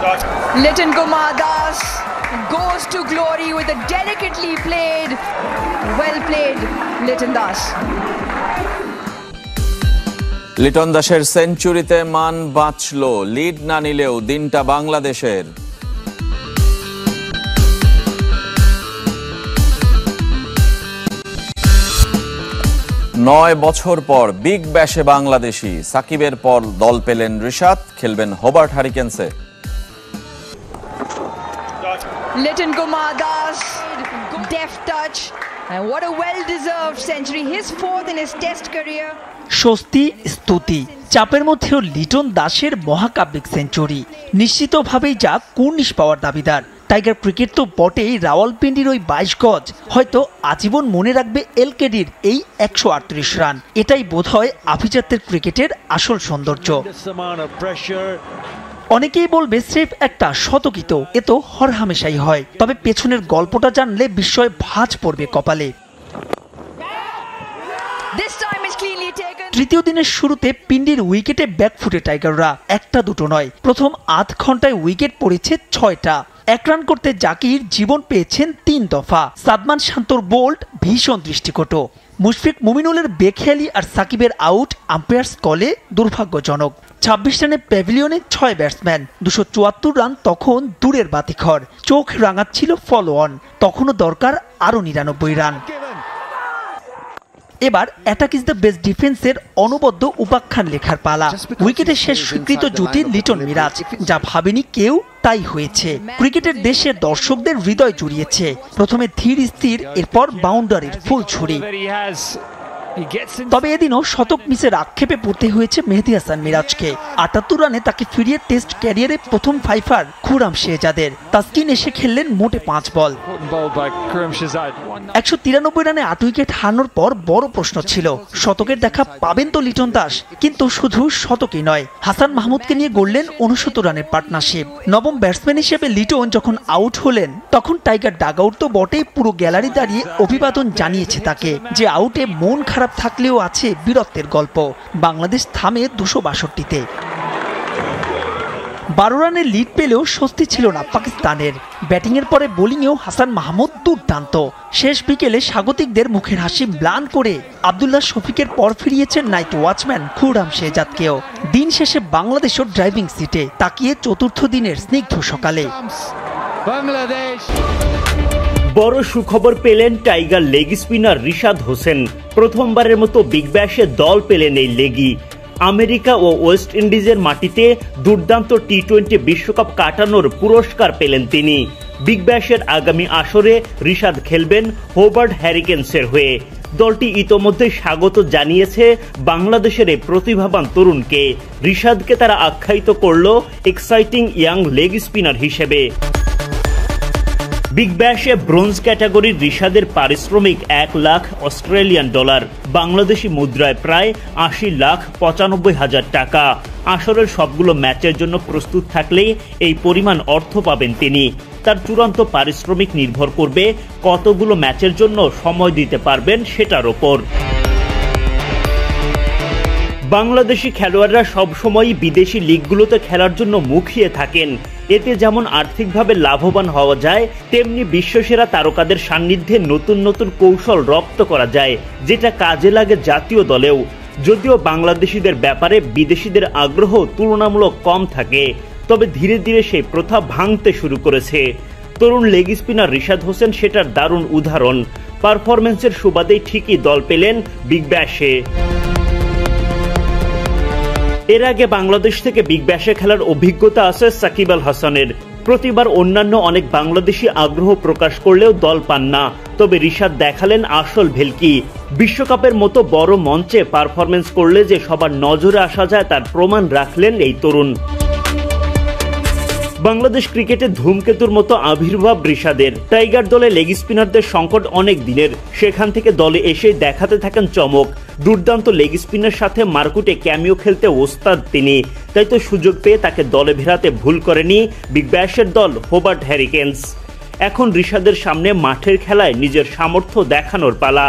Liton Kumar Das goes to glory with a delicately played, well played Liton Das. Liton দাসের সেঞ্চুরিতে মান বাঁচল, lead না নিলেও দিনটা বাংলাদেশের। নয় বছর পর বিগ ব্যাশে বাংলাদেশি, সাকিবের পর দল পেলেন রিশাদ, খেলবেন Hobart হারিকেন্সে। Liton Kumar Das, deft touch, and what a well-deserved century, his fourth in his test career. স্বস্তি, স্তুতি, চাপের মধ্যেও লিটন দাসের মহাকাব্যিক সেঞ্চুরি নিশ্চিতভাবেই যা কুর্নিশ পাওয়ার দাবিদার। টাইগার ক্রিকেট তো বটেই, রাওয়ালপিন্ডির ওই 22 গজ হয়তো আজীবন মনে রাখবে এলকেডির এই 138 রান। এটাই বোধহয় আভিজাত্যের ক্রিকেটের আসল সৌন্দর্য। অনেকেই বলবে স্রেফ একটা শতকিত, এ তো হরহামেশাই হয়, তবে পেছনের গল্পটা জানলে বিস্ময় ভাঁজ পড়বে কপালে। তৃতীয় দিনের শুরুতে পিন্ডির উইকেটে ব্যাকফুটে টাইগাররা, একটা দুটো নয়, প্রথম আধ ঘন্টায় উইকেট পড়েছে 6টা। 1 রান করতে জাকির জীবন পেয়েছেন 3 দফা। সাদমান শান্তর বোল্ট ভীষণ দৃষ্টিকটু। মুশফিক মুমিনুলের বেখেয়ালি আর সাকিবের আউট আম্পায়ার্স কলে দুর্ভাগ্যজনক। 26 রানে প্যাভিলিয়নে 6 ব্যাটসম্যান, 274 রান তখন দূরের বাতিঘর। চোখ রাঙাচ্ছিল ফলো অন, তখনও দরকার আরো 99 রান। এবার অ্যাটাক ইজ দ্য বেস্ট ডিফেন্সের অনবদ্য উপাখ্যান লেখার পালা। উইকেটের শেষ স্বীকৃত জুটি লিটন মিরাজ, যা ভাবেনি কেউ তাই হয়েছে। ক্রিকেটের দেশে দর্শকদের হৃদয় জুড়িয়েছে। প্রথমে ধীর স্থির, এরপর বাউন্ডারির ফুল ছুরি। তবে এদিনও শতক মিসের আক্ষেপে পড়তে হয়েছে মেহেদী হাসান মিরাজকে। 78 রানে তাকে ফিরিয়ে টেস্ট ক্যারিয়ারে প্রথম ফাইফার খুররাম শেহজাদের। তাসকিন এসে খেললেন মোটে 5 বল। 193 রানে 8 উইকেট হারানোর পর বড় প্রশ্ন ছিল, শতকের দেখা পাবেন তো লিটন দাস? কিন্তু শুধু শতকই নয়, হাসান মাহমুদকে নিয়ে গড়লেন 69 রানের পার্টনারশিপ। নবম ব্যাটসম্যান হিসেবে লিটন যখন আউট হলেন, তখন টাইগার ডাগআউট তো বটেই, পুরো গ্যালারি দাঁড়িয়ে অভিবাদন জানিয়েছে তাকে। যে আউটে মন খারাপ থাকলেও আছে বীরত্বের গল্প। বাংলাদেশ থামে 262-তে। 12 রানের লিড পেলেও স্বস্তি ছিল না পাকিস্তানের। ব্যাটিংয়ের পরে বোলিংয়েও হাসান মাহমুদ দুর্দান্ত। শেষ বিকেলে স্বাগতিকদের মুখের হাসি ম্লান করে আব্দুল্লাহ শফিকের পর ফিরিয়েছেন নাইট ওয়াচম্যান খুররাম শেহজাদকেও। দিন শেষে বাংলাদেশের ড্রাইভিং সিটে তাকিয়ে চতুর্থ দিনের স্নিগ্ধ সকালে। বড় সুখবর পেলেন tiger leg spinner Rishad Hossain. প্রথমবারের মতো বিগ ব্যাশে দল পেলেন এই লেগি। আমেরিকা ও ওয়েস্ট ইন্ডিজের মাটিতে দুর্দান্ত টি-20 বিশ্বকাপ কাটানোর পুরস্কার পেলেন তিনি। বিগ ব্যাশের আগামী আসরে রিশাদ খেলবেন হোবার্ট হ্যারিকেন্সের হয়ে। দলটি ইতোমধ্যে স্বাগত জানিয়েছে বাংলাদেশের এই প্রতিভাবান তরুণকে। রিশাদকে তারা আখ্যায়িত করল এক্সাইটিং ইয়াং লেগ স্পিনার হিসেবে। বিগ ব্যাশে ব্রোঞ্জ ক্যাটাগরির রিশাদের পারিশ্রমিক $1 লাখ, বাংলাদেশি মুদ্রায় প্রায় 80,95,000 টাকা। আসরের সবগুলো ম্যাচের জন্য প্রস্তুত থাকলেই এই পরিমাণ অর্থ পাবেন তিনি। তার চূড়ান্ত পারিশ্রমিক নির্ভর করবে কতগুলো ম্যাচের জন্য সময় দিতে পারবেন সেটার ওপর। বাংলাদেশি খেলোয়াড়রা সবসময়ই বিদেশি লিগগুলোতে খেলার জন্য মুখিয়ে থাকেন। এতে যেমন আর্থিকভাবে লাভবান হওয়া যায়, তেমনি বিশ্বসেরা তারকাদের সান্নিধ্যে নতুন নতুন কৌশল রপ্ত করা যায়, যেটা কাজে লাগে জাতীয় দলেও। যদিও বাংলাদেশিদের ব্যাপারে বিদেশিদের আগ্রহ তুলনামূলক কম থাকে, তবে ধীরে ধীরে সেই প্রথা ভাঙতে শুরু করেছে। তরুণ লেগ স্পিনার রিশাদ হোসেন সেটার দারুণ উদাহরণ। পারফরম্যান্সের সুবাদেই ঠিকই দল পেলেন বিগ ব্যাশে। এর আগে বাংলাদেশ থেকে বিগ ব্যাশে খেলার অভিজ্ঞতা আছে সাকিব আল হাসানের। প্রতিবার অন্যান্য অনেক বাংলাদেশি আগ্রহ প্রকাশ করলেও দল পান না, তবে রিশাদ দেখালেন আসল ভেলকি। বিশ্বকাপের মতো বড় মঞ্চে পারফরম্যান্স করলে যে সবার নজরে আসা যায় তার প্রমাণ রাখলেন এই তরুণ। বাংলাদেশ ক্রিকেটে ধূমকেতুর মতো আবির্ভাব রিশাদের। টাইগার দলে লেগ স্পিনারদের সংকট অনেক দিনের, সেখান থেকে দলে এসে দেখাতে থাকেন চমক। দুর্দান্ত লেগ স্পিনের সাথে মারকুটে ক্যামিও খেলতে ওস্তাদ তিনি, তাই তো সুযোগ পেয়ে তাকে দলে ভেড়াতে ভুল করেনি বিগ ব্যাশের দল হোবার্ট হ্যারিকেন্স। এখন রিশাদের সামনে মাঠের খেলায় নিজের সামর্থ্য দেখানোর পালা।